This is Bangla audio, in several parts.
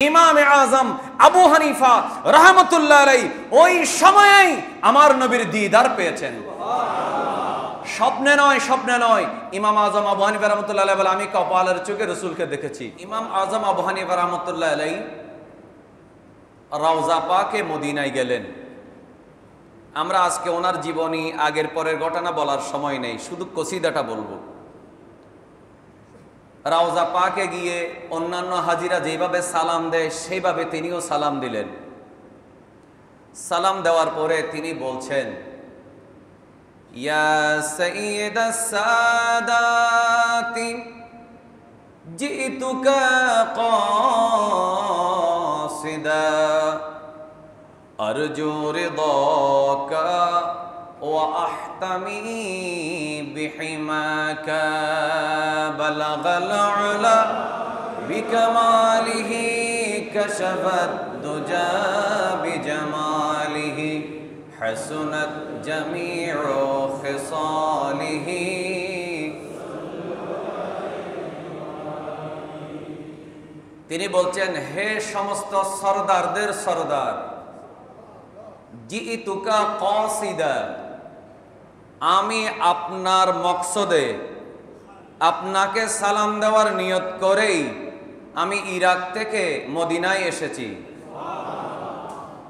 ইমামে আজম আবু হানিফা রাহমাতুল্লাহ আলাইহি ওই সময়েই আমার নবীর দিদার পেয়েছেন। স্বপ্নে নয়। ইমাম আজম আবু হানিফা রাহমাতুল্লাহ আলাইহি বলে, আমি কপালের চোখে রাসূলকে দেখেছি। ইমাম আজম আবু হানিফা রাহমাতুল্লাহ আলাইহি রওজা পাকে মদিনায় গেলেন। আমরা আজকে ওনার জীবনী আগের পরের ঘটনা বলার সময় নেই, শুধু কসিদাটা বলবো। রওজা পাকে গিয়ে অন্যান্য হাজিরা যেভাবে সালাম দেয় সেইভাবে তিনিও সালাম দিলেন। সালাম দেওয়ার পরে তিনি বলছেন, ইয়া সাইয়্যিদাস সাদাতি জিতুকা কাসিদা আরজু রিদাকা ওয়া আহতামি বিহিমাকা বালাগাল উলা বিকামালিহি কাশাফাত দুজা বিজামালিহি হাসুনাত জামিউ খিসালিহি। তিনি বলছেন, হে সমস্ত সরদারদের সরদার, জিতুকা কাসিদা, আমি আপনার মকসদে আপনাকে সালাম দেওয়ার নিয়ত করেই আমি ইরাক থেকে মদিনায় এসেছি।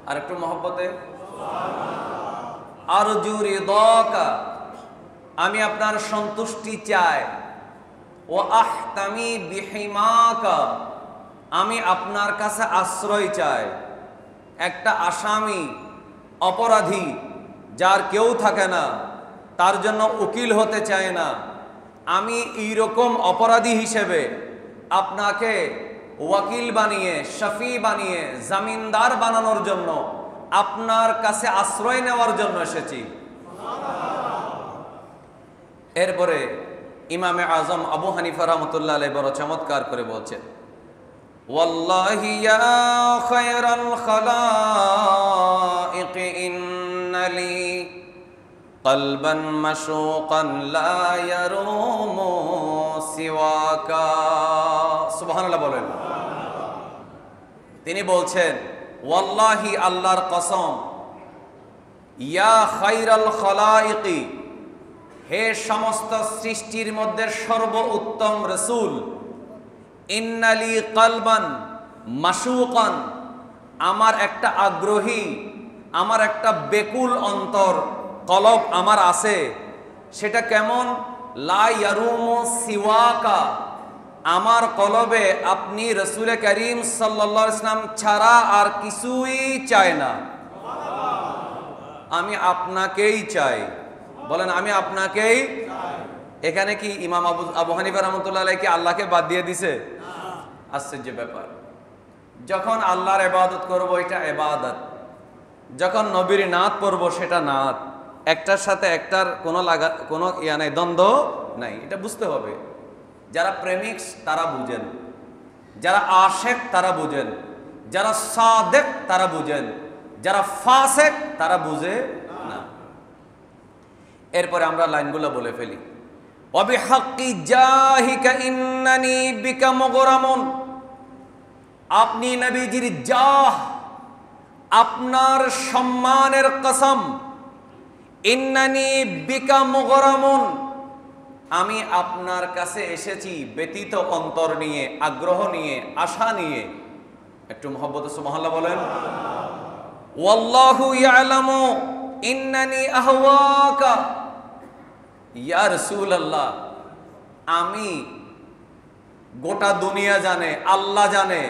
আর একটু মহব্বতে, আরজু রিদাকা, আমি আপনার সন্তুষ্টি চাই। ও আহতামি বিহিমাকা, আমি আপনার কাছে আশ্রয় চাই। একটা আসামি, অপরাধী, যার কেউ থাকে না, তার জন্য উকিল হতে চায় না, আমি এইরকম অপরাধী হিসেবে আপনাকে ওয়াকিল বানিয়ে, শফি বানিয়ে, জামিনদার বানানোর জন্য আপনার কাছে আশ্রয় নেওয়ার জন্য এসেছি। এরপরে ইমামে আজম আবু হানিফা রাহমাতুল্লাহ আলাইহি বড় চমৎকার করে বলছেন, ওয়াল্লাহি ইয়া খায়রাল খালাইক ইন্নালি কলবান মাশূকান লা ইয়ারুমু সিওয়াকা। সুবহানাল্লাহ বলেন। তিনি বলছেন, ওয়াল্লাহি, আল্লাহর কসম, ইয়া খায়রাল খালাইক, হে সমস্ত সৃষ্টির মধ্যে সর্বোত্তম রাসূল, ইন্নালি কলবান মাশূকান, আমার একটা আগ্রহী, আমার একটা বেকুল অন্তর, কলব আমার আছে। সেটা কেমন? লা ইয়ারুমু সিওয়াকা, আমার কলবে আপনি রাসূল করিম সাল্লাল্লাহু আলাইহি ওয়াসাল্লাম ছাড়া আর কিছুই চাই না। আমি আপনাকেই চাই। বলেন, আমি আপনাকেই। এখানে কি ইমাম আবু হানিফা রাহমাতুল্লাহ আলাইহি কি আল্লাহকে বাদ দিয়ে দিছে? আশ্চর্য ব্যাপার। যখন আল্লাহর ইবাদত করব এটা ইবাদত, যখন নবীর নাত পড়ব সেটা নাত, একটার সাথে একটার কোনো নাই, দ্বন্দ্ব নাই। এটা বুঝতে হবে। যারা প্রেমিক তারা বুঝেন, যারা আশেক তারা বুঝেন, যারা সাদেক তারা বুঝেন, যারা ফাসেক তারা বুঝে না। এরপরে আমরা লাইনগুলো বলে ফেলি। ওয়াবিহাক্কি জাহিকা ইন্নানি বিকা মুগরামুন, আপনি নবীজির জাহ, আপনার সম্মানের কসম, ইন্নানি বিকা মুগরামুন, আমি আপনার কাছে এসেছি ব্যতীত অন্তর নিয়ে, আগ্রহ নিয়ে, আশা নিয়ে। একটু মুহাব্বতে সুবহানাল্লাহ বলেন। ওয়াল্লাহু ইয়ালামু ইন্নানি আহওয়াকা, ইয়া রাসূলুল্লাহ, আমি, গোটা দুনিয়া জানে, আল্লাহ জানে,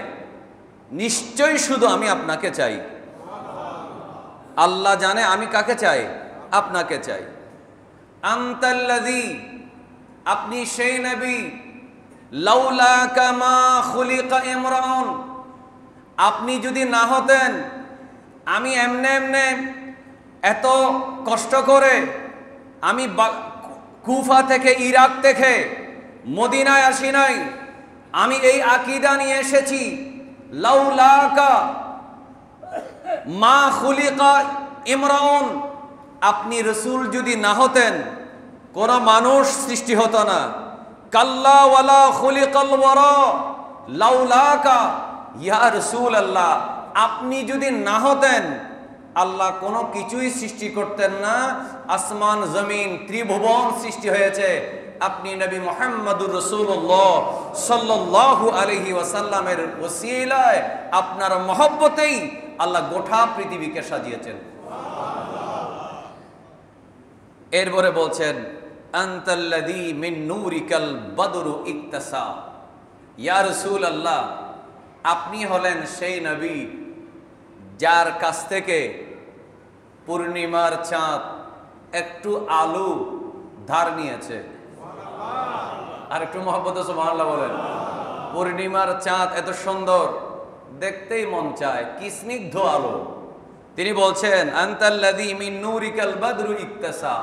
নিশ্চয়ই শুধু আমি আপনাকে চাই। আল্লাহ জানে আমি কাকে চাই? আপনাকে চাই। আনতাল্লাযী, আপনি সেই নবী, লাউলাকা মা খুলিকা ইমরান, আপনি যদি না হতেন আমি এমনে এমনে এত কষ্ট করে আমি কুফা থেকে, ইরাক থেকে মদিনায় আসি নাই। আমি এই আকীদা নিয়ে এসেছি, লাউলাকা মা খুলিকা ইমরান, আপনি রাসূল যদি না হতেন কোন মানুষ সৃষ্টি হতো না। কাল্লা ওয়ালা খুলিকাল ওয়ারা লাউলাকা, ইয়া রাসূলুল্লাহ, আপনি যদি না হতেন আল্লাহ কোনো কিছুই সৃষ্টি করতেন না। আসমান জমিন ত্রিভুবন সৃষ্টি হয়েছে আপনি নবী মুহাম্মদুর রাসূলুল্লাহ সাল্লাল্লাহু আলাইহি ওয়াসাল্লামের ওসিলায়, আপনার মহব্বতেই আল্লাহ গোটা পৃথিবীকে সাজিয়েছেন। এরপরে বলছেন আনতাল্লাযী মিন নূরিকাল বদরু ইকতাসা। ইয়া রাসূলুল্লাহ, আপনি হলেন সেই নবী যার কাছ থেকে পূর্ণিমার চাঁদ একটু আলো ধার নিয়েছে। আর একটু মহব্বতে সুবহানাল্লাহ বলেন। পূর্ণিমার চাঁদ এত সুন্দর, দেখতেই মন চায়, কি স্নিগ্ধ আলো। তিনি বলছেন আনতাল্লাযী মিন নূরিকাল বদরু ইকতাসা,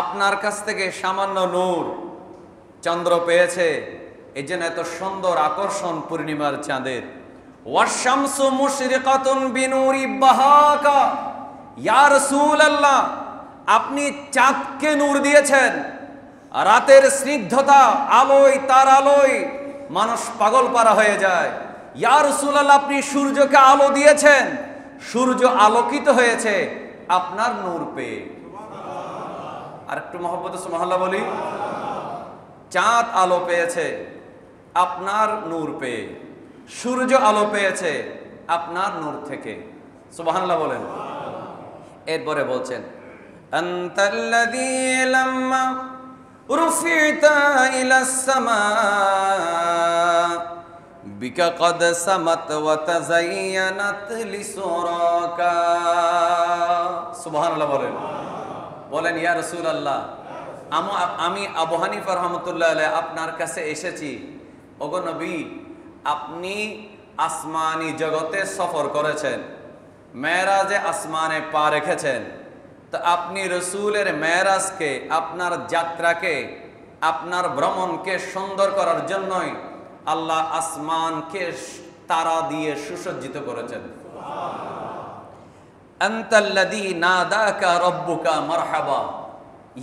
আপনার কাছ থেকে সামান্য নূর চন্দ্র পেয়েছে, এই জন্য এত সুন্দর আকর্ষণ পূর্ণিমার চাঁদের। ওয়াশ-শামসু মুশরিকাতুন বিনূরি বাহাকা। ইয়া রাসূলুল্লাহ, আপনি চাঁদকে নূর দিয়েছেন, রাতের স্নিগ্ধতা আলোয়, তার আলোয় মানুষ পাগল পারা হয়ে যায়। ইয়া রাসূলুল্লাহ, আপনি সূর্যকে আলো দিয়েছেন, সূর্য আলোকিত হয়েছে আপনার নূর পেয়ে। আর একটু মহব্বতে সুবহানাল্লাহ বলি। চাঁদ আলো পেয়েছে আপনার নূর পেয়ে, সূর্য আলো পেয়েছে আপনার নূর থেকে। সুবহানাল্লাহ বলেন। এরপরে বলছেন আনতাল্লাযী লাম্মা রুফি'তা ইলাস সামা বিকা কদ সামাত ওয়া তাযায়্যানাত লিসুরাকা। সুবহানাল্লাহ বলেন। বলেন ইয়া রাসূলুল্লাহ, আমি আবু হানিফা রাহমাতুল্লাহ আলাইহি আপনার কাছে এসেছি। ওগো নবী, আপনি আসমানি জগতে সফর করেছেন, মেরাজে আসমানে পা রেখেছেন, তো আপনি রসুলের মেরাজকে, আপনার যাত্রাকে, আপনার ভ্রমণকে সুন্দর করার জন্যই আল্লাহ আসমানকে তারা দিয়ে সুসজ্জিত করেছেন। আনতাল্লাযী নাদাকা রাব্বুকা মারহাবা।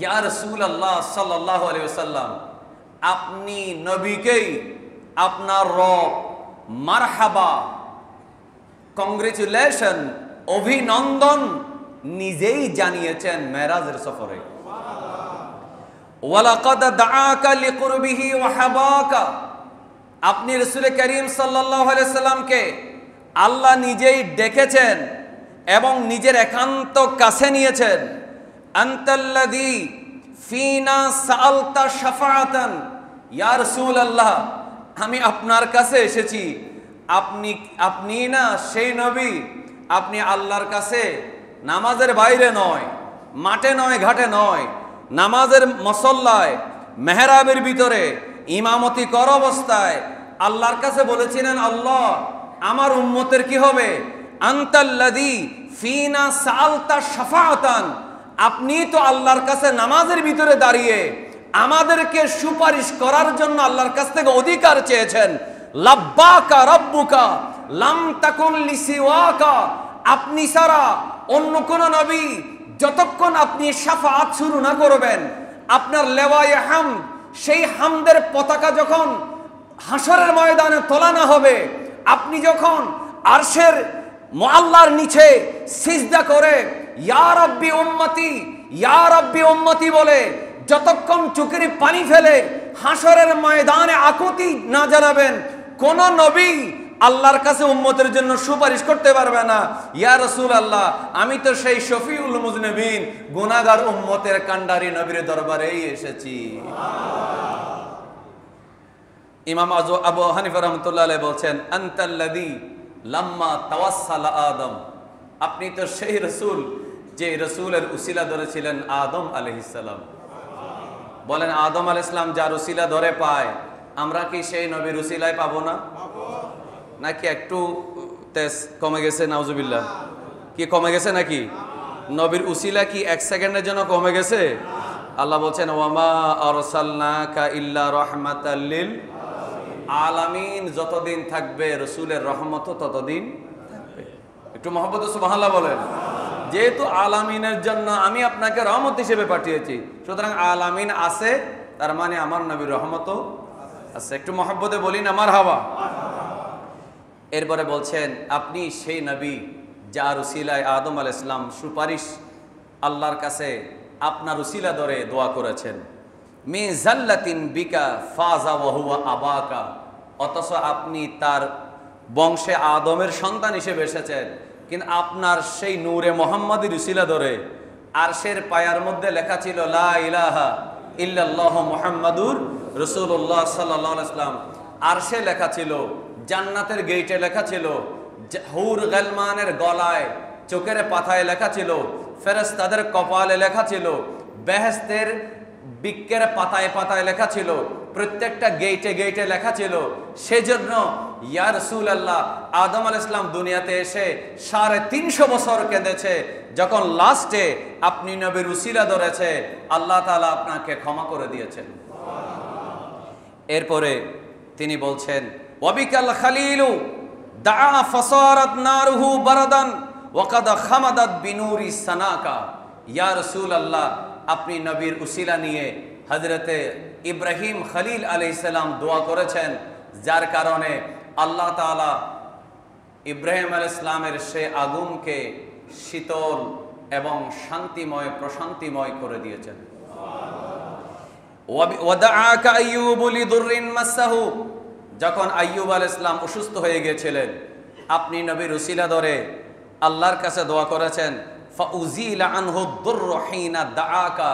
ইয়া রাসূলুল্লাহ সাল্লাল্লাহু আলাইহি ওয়াসাল্লাম, আপনি নবীকেই আপনার রব মারহাবা, কংগ্রেচুলেশন, অভিনন্দন নিজেই জানিয়েছেন মেরাজের সফরে। ওয়ালাকাদ দাআকা লিকুরবিহি ওয়া হাবাকা। আপনি রাসূল করিম সাল্লাল্লাহু আলাইহি সাল্লামকে আল্লাহ নিজেই ডেকেছেন এবং নিজের একান্ত কাছে নিয়েছেন। আনতাল্লাযী ফিনা সাআলতা শাফাআতান। ইয়া রাসূলুল্লাহ, আমি আপনার কাছে এসেছি, আপনি না সেই নবী, আপনি আল্লাহর কাছে নামাজের বাইরে নয়, মাঠে নয়, ঘাটে নয়, নামাজের মুসল্লায় মেহরাবের ভিতরে ইমামতি কর অবস্থায় আল্লাহর কাছে বলেছিলেন, আল্লাহ আমার উম্মতের কি হবে? আনতাল্লাযী ফিনা সাআলতা শাফাআতান। আপনি তো আল্লাহর কাছে নামাজের ভিতরে দাঁড়িয়ে আমাদেরকে সুপারিশ করার জন্য আল্লাহর কাছ থেকে অধিকার চেয়েছেন। লাব্বাকা রাব্বুকা লাম তাকুন লিসিওয়াকা। আপনি ছাড়া অন্য কোন নবী যতক্ষণ আপনি শাফাআত শুরু না করবেন, আপনার লেওয়ায়ে হামদ, সেই হামদের পতাকা যখন হাসরের ময়দানে তোলা না হবে, আপনি যখন আরশের আল্লাহর নিচে সিজদা করে ইয়া রাব্বি উম্মতি, ইয়া রাব্বি উম্মতি বলে যতক্ষণ চোখের পানি ফেলে হাসরের ময়দানে আকুতি না জানাবেন, কোন নবী আল্লাহর কাছে উম্মতের জন্য সুপারিশ করতে পারবে না। ইয়া রাসূলুল্লাহ, আমি তো সেই শফিউল মুজনিবিন, গুনাহগার উম্মতের কান্ডারি নবীর দরবারেই এসেছি। ইমাম আবু হানিফা রাহমাতুল্লাহ আলাইহি বলছেন আনতাল্লাযী লাম্মা তাওয়াসসালা আদম। আপনি তো সেই রাসূল যে রাসূলের উসিলা ধরেছিলেন আদম আলাইহিস সালাম। বলেন আদম আলাইহিস সালাম যার উসিলা ধরে পায়, আমরা কি সেই নবীর উসিলায় পাবো না? নাকি একটু তেজ কমে গেছে? নাউজুবিল্লাহ। কি কমে গেছে নাকি? নবীর উসিলা কি এক সেকেন্ডের জন্য কমে গেছে? আল্লাহ বলছেন ওয়ামা আরসালনাকা ইল্লা রাহমাতাল লিল আলামিন। যতদিন থাকবে রাসূলের রহমত ততদিন থাকবে। একটু মহব্বতে সুবহানাল্লাহ বলেন। যেহেতু আলামিনের জন্য আমি আপনাকে রহমত হিসেবে পাঠিয়েছি, সুতরাং আলামিন আছে, তার মানে আমার নবীর রহমতও আছে। একটু মহব্বতে বলিন আমার হাওয়া। এরপরে বলছেন আপনি সেই নবী যার উসিলায় আদম আলাইহিস সালাম সুপারিশ আল্লাহর কাছে আপনার উসিলা ধরে দোয়া করেছেন। মি জাল্লাতিন বিকা ফাজা ওয়া হুয়া আবাকা, অথচ আপনি তার বংশে আদমের সন্তান হিসেবে এসেছেন, কিন্তু আপনার সেই নূরে মুহাম্মাদের উসিলা ধরে আরশের পায়ার মধ্যে লেখা ছিল লা ইলাহা ইল্লাল্লাহ মুহাম্মাদুর রাসূলুল্লাহ সাল্লাল্লাহু আলাইহি ওয়াসাল্লাম। আরশে লেখা ছিল, জান্নাতের গেটে লেখা ছিল, হুর গালমানের গলায় চোখের পাতায় লেখা ছিল, ফেরেশতাদের কপালে লেখা ছিল, বেহেশতের বৃক্ষের পাতায় পাতায় লেখা ছিল, প্রত্যেকটা গেটে গেটে লেখা ছিল। সেজন্য ইয়া রাসূলুল্লাহ আদম আলাইহিস সালাম দুনিয়াতে এসে 350 বছর কেঁদেছে। যখন লাস্টে আপনি নবীর উসিলা ধরেছে, আল্লাহ তাআলা আপনাকে ক্ষমা করে দিয়েছেন। এরপরে তিনি বলছেন ওয়াবিকাল খালিলু দাআ ফাসারাত নারুহু বারাদান ওয়া কাদ খামাদাত বিনুরি সানাকা। ইয়া রাসূলুল্লাহ আপনি নবীর উসিলা নিয়ে হযরতে ইব্রাহিম খলিল আলাইহিস সালাম দোয়া করেছেন, যার কারণে আল্লাহ তাআলা ইব্রাহিম আলাইহিস সালামের সে আগুনকে শীতল এবং শান্তিময় প্রশান্তিময় করে দিয়েছেন। ওয়াদাআকা আইয়ুবু লিদুররিন মাসসাহু, যখন আইয়ুব আলাইহিস সালাম অসুস্থ হয়ে গিয়েছিলেন আপনি নবীর উসিলা ধরে আল্লাহর কাছে দোয়া করেছেন। ফাউজিলা আনহু দুররু হিনা দাআকা,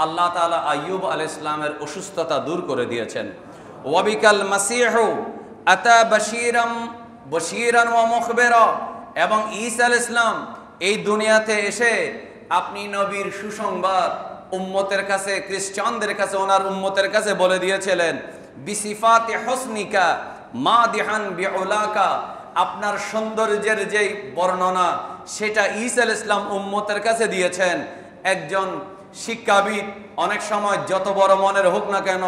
আল্লাহ তাআলা আইয়ুব আলাইহিস সালামের অসুস্থতা দূর করে দিয়েছেন। ওয়াবিকাল মাসীহু আতা বাশীরান ওয়া মুখবিরা, এবং ঈসা আলাইহিস সালাম এই দুনিয়াতে এসে আপনি নবীর সুসংবাদ উম্মতের কাছে, খ্রিস্টানদের কাছে, ওনার উম্মতের কাছে বলে দিয়েছিলেন। বিসিফাতি হুসনিকা মাদিহান বিউলাকা, আপনার সৌন্দর্যের যেই বর্ণনা সেটা ঈসা আলাইহিস সালাম উম্মতের কাছে দিয়েছেন। একজন শিক্ষাবিদ অনেক সময় যত বড় মনের হোক না কেন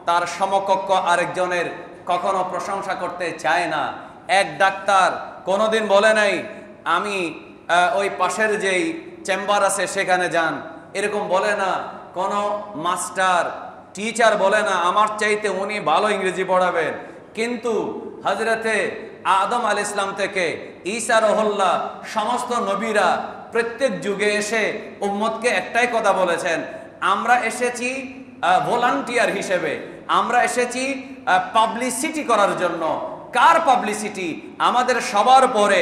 তার সমকক্ষ আরেকজনের কখনো প্রশংসা করতে চায় না। এক ডাক্তার কোনোদিন বলে নাই আমি ওই পাশের যেই চেম্বার আছে সেখানে যান, এরকম বলে না। কোনো মাস্টার টিচার বলে না আমার চাইতে উনি ভালো ইংরেজি পড়াবেন। কিন্তু হযরতে আদম আলাইহিস সালাম থেকে ঈসা রহুল্লাহ সমস্ত নবীরা প্রত্যেক যুগে এসে উম্মতকে একটাই কথা বলেছেন, আমরা এসেছি ভলান্টিয়ার হিসেবে, আমরা এসেছি পাবলিসিটি করার জন্য। কার পাবলিসিটি? আমাদের সবার পরে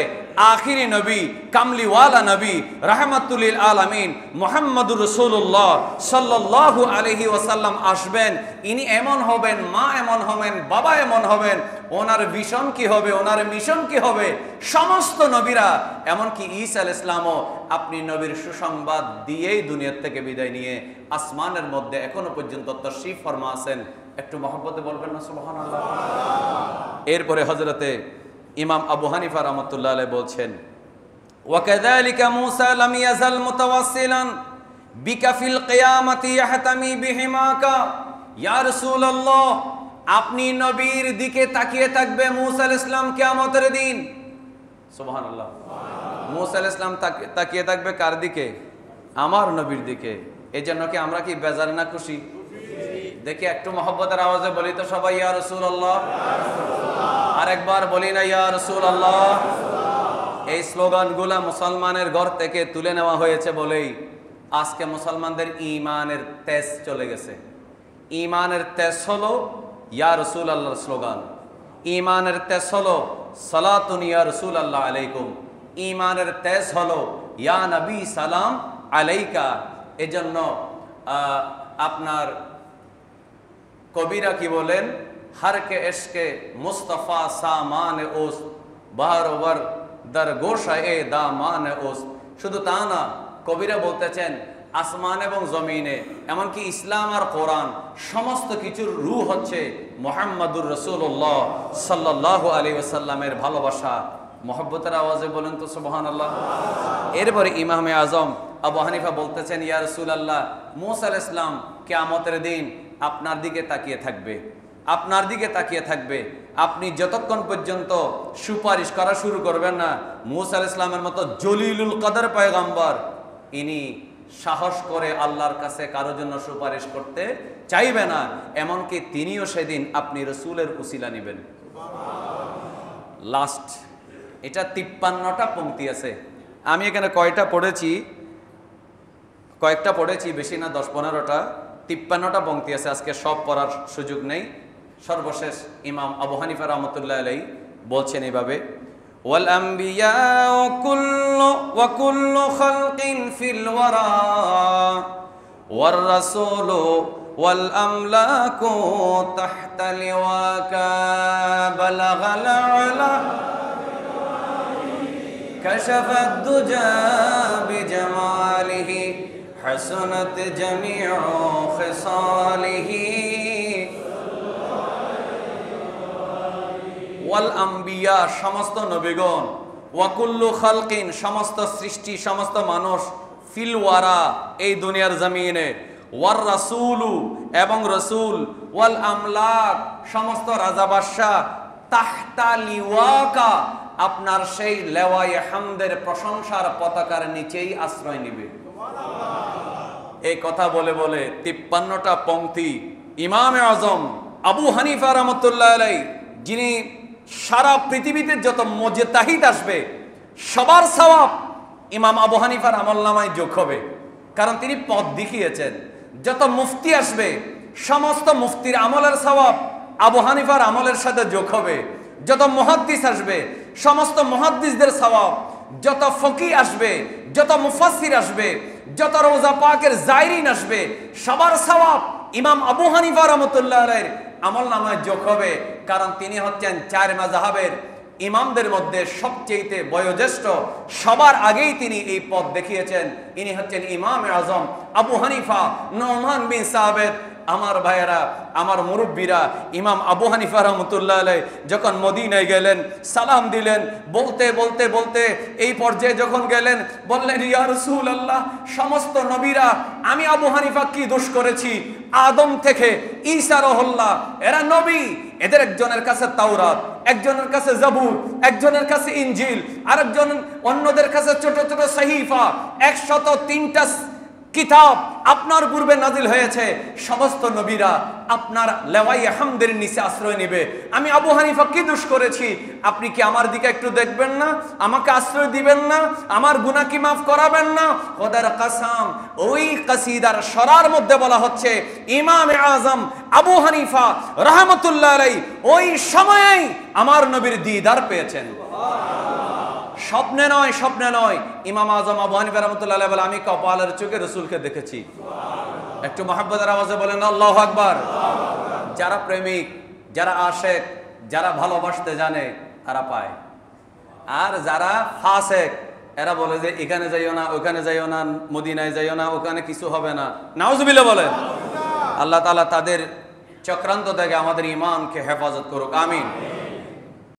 আখিরি নবী, কামলিওয়ালা নবী, রাহমাতুল লিল আলামিন মুহাম্মদুর রাসূলুল্লাহ সাল্লাল্লাহু আলাইহি ওয়াসাল্লাম আসবেন। ইনি এমন হবেন, মা এমন হবেন, বাবা এমন হবেন, ওনার ভিশন কি হবে, ওনার মিশন কি হবে, সমস্ত নবীরা এমনকি ঈসা আলাইহিস সালামও আপনি নবীর সুসংবাদ দিয়েই দুনিয়া থেকে বিদায় নিয়ে আসমানের মধ্যে এখনো পর্যন্ত তাশরীফ ফরমা আছেন। একটু মহব্বতে বলবেন না সুবহানাল্লাহ। এরপরে হযরতে ইমাম আবু হানিফা রাহমাতুল্লাহ আলাইহি বলছেন ওয়াকাযালিকা মূসা লাম ইয়াজাল মুতাওয়াসসিলান বিকা ফিল কিয়ামাতি ইয়াহতামি বিহিমাকা। ইয়া রাসূলুল্লাহ আপনি নবীর দিকে তাকিয়ে থাকবে মূসা আলাইহিস সালাম কিয়ামতের দিন। সুবহানাল্লাহ। মূসা আলাইহিস সালাম তাকিয়ে থাকবে কার দিকে? আমার নবীর দিকে। এজন্য কি আমরা কি বেজার না খুশি? দেখি একটু মহব্বতের আওয়াজে বলি তো সবাই ইয়া রাসূলুল্লাহ। আরেকবার বলি না ইয়া রাসূলুল্লাহ। এই স্লোগানগুলা মুসলমানের ঘর থেকে তুলে নেওয়া হয়েছে বলেই আজকে মুসলমানদের ঈমানের তেজ চলে গেছে। ঈমানের তেজ হলো ইয়া রাসূলুল্লাহর স্লোগান, ঈমানের তেজ হলো সালাতুন ইয়া রাসূলুল্লাহ আলাইকুম, ঈমানের তেজ হলো ইয়া নবী সালাম আলাইকা। এজন্য আপনার কবিরা কি বলেন, हर के इश्क मुस्तफ़ा सामान ओस बारवर दर गोशाए दामान ओस। শুধু তা না, কবিরা বলতেছেন আসমান এবং জমিনে এমনকি ইসলাম আর কোরআন সমস্ত কিছুর রূহ হচ্ছে মুহাম্মাদুর রাসূলুল্লাহ সাল্লাল্লাহু আলাইহি ওয়াসাল্লামের ভালোবাসা। মহব্বতের আওয়াজে বলেন তো সুবহানাল্লাহ। এরপরে ইমামে আজম আবু হানিফা বলতেছেন ইয়া রাসূলুল্লাহ মূসা আলাইহিস সালাম কিয়ামতের দিন আপনার দিকে তাকিয়ে থাকবে, আপনার দিকে তাকিয়ে থাকবে। আপনি যতক্ষণ পর্যন্ত সুপারিশ করা শুরু করবেন না, মূসা আলাইহিস সালামের মতো জলিলুল কদর পয়গম্বর ইনি সাহস করে আল্লাহর কাছে কারোর জন্য সুপারিশ করতে চাইবে না। এমনকি তিনিও সেদিন আপনি রাসূলের উসিলা নেবেন। লাস্ট, এটা 53টা পংক্তি আছে। আমি এখানে কয়টা পড়েছি, কয়েকটা পড়েছি, বেশি না 10-15টা। 53টা পংক্তি আছে, আজকে সব পড়ার সুযোগ নেই। সর্বশেষ ইমাম আবু হানিফা রাহমাতুল্লাহ আলাইহি বলছেন এইভাবে, ওয়াল আম্বিয়াউ কুল্লু ওয়া কুল্লু খালকিন ফিল ওয়ারা ওয়ার রাসূলু ওয়াল আমলাকু তাহতা লিওয়াকা বালাগাল আলা কাশাফাদ দুজা বিজামালিহি হাসানাত জামিউ খিসালিহি ওয়াল আম্বিয়া সমস্ত নবীগণ, ওয়াকুল্লু খালকিন সমস্ত সৃষ্টি, সমস্ত মানুষ, ফিল ওয়ারা এই দুনিয়ার জমিনে, ওয়ার রাসূলু এবং রাসূল, ওয়াল আমলাক সমস্ত রাজা বাদশা, তাহতা লিওয়াকা আপনার সেই লেওয়ায়ে হামদের প্রশংসার পতাকার নিচেই আশ্রয় নিবে। এই কথা বলে বলে 53টা পংক্তি ইমামে আজম আবু হানিফা রাহমাতুল্লাহ আলাইহি, যিনি সারা পৃথিবীতে যত মুজতাহিদ আসবে সবার সওয়াব ইমাম আবু হানিফার আমলনামায় যোগ হবে, কারণ তিনি পথ দেখিয়েছেন। যত মুফতি আসবে সমস্ত মুফতির আমলের সওয়াব আবু হানিফার আমলের সাথে যোগ হবে। যত মুহাদ্দিস আসবে সমস্ত মুহাদ্দিসদের সওয়াব, যত ফকি আসবে, যত মুফাসসির আসবে, যত রওজা পাকের জায়রিন আসবে সবার সওয়াব ইমাম আবু হানিফা রাহমাতুল্লাহ আলাইহির আমলনামায় যোগ হবে, কারণ তিনি হচ্ছেন 4 মাযহাবের ইমামদের মধ্যে সবচেয়ে বয়োজ্যেষ্ঠ। সবার আগেই তিনি এই পথ দেখিয়েছেন। ইনি হচ্ছেন ইমামে আজম আবু হানিফা নুমান বিন সাবিত। আমার ভাইয়েরা, আমার মুরব্বীরা, ইমাম আবু হানিফা রাহমাতুল্লাহ আলাইহি যখন মদিনায় গেলেন, সালাম দিলেন, বলতে বলতে বলতে এই পর্যায়ে যখন গেলেন, বললেন, ইয়া রাসূলুল্লাহ, সমস্ত নবীরা আমি আবু হানিফা কি দোষ করেছি? আদম থেকে ঈসা রহুল্লাহ এরা নবী, এদের একজনের কাছে তাওরাত, একজনের কাছে জাবুর, একজনের কাছে ইনজিল, আরেকজন অন্যদের কাছে ছোট ছোট সহিফা, 103টা কিতাব আপনার পূর্বে নাজিল হয়েছে। সমস্ত নবীরা আপনার লেওয়ায়ে হামদের নিচে আশ্রয় নেবে। আমি আবু হানিফা কি দোষ করেছি? আপনি কি আমার দিকে একটু দেখবেন না? আমাকে আশ্রয় দিবেন না? আমার গুনাহ কি মাফ করাবেন না? খোদার কসম, ওই কসিদার সরার মধ্যে বলা হচ্ছে ইমামে আজম আবু হানিফা রাহমাতুল্লাহ আলাইহি ওই সময়েই আমার নবীর দিদার পেয়েছেন। স্বপ্নে নয়, স্বপ্নে নয়। ইমাম আজম আবু হানিফা রাহমাতুল্লাহ আলাইহি বলে, আমি কপালের চোখে রাসূলকে দেখেছি। একটু মহব্বতের আওয়াজে বলেন আল্লাহু আকবার। যারা প্রেমিক, যারা আশেক, যারা ভালোবাসতে জানে তারা পায়। আর যারা ফাসেক এরা বলে যে এখানে যাইও না, ওখানে যাইও না, মদিনায় যাইও না, ওখানে কিছু হবে না। নাউজুবিল্লাহ বলেন। আল্লাহ তাআলা তাদের চক্রান্ত থেকে আমাদের ঈমানকে হেফাজত করুক, আমিন।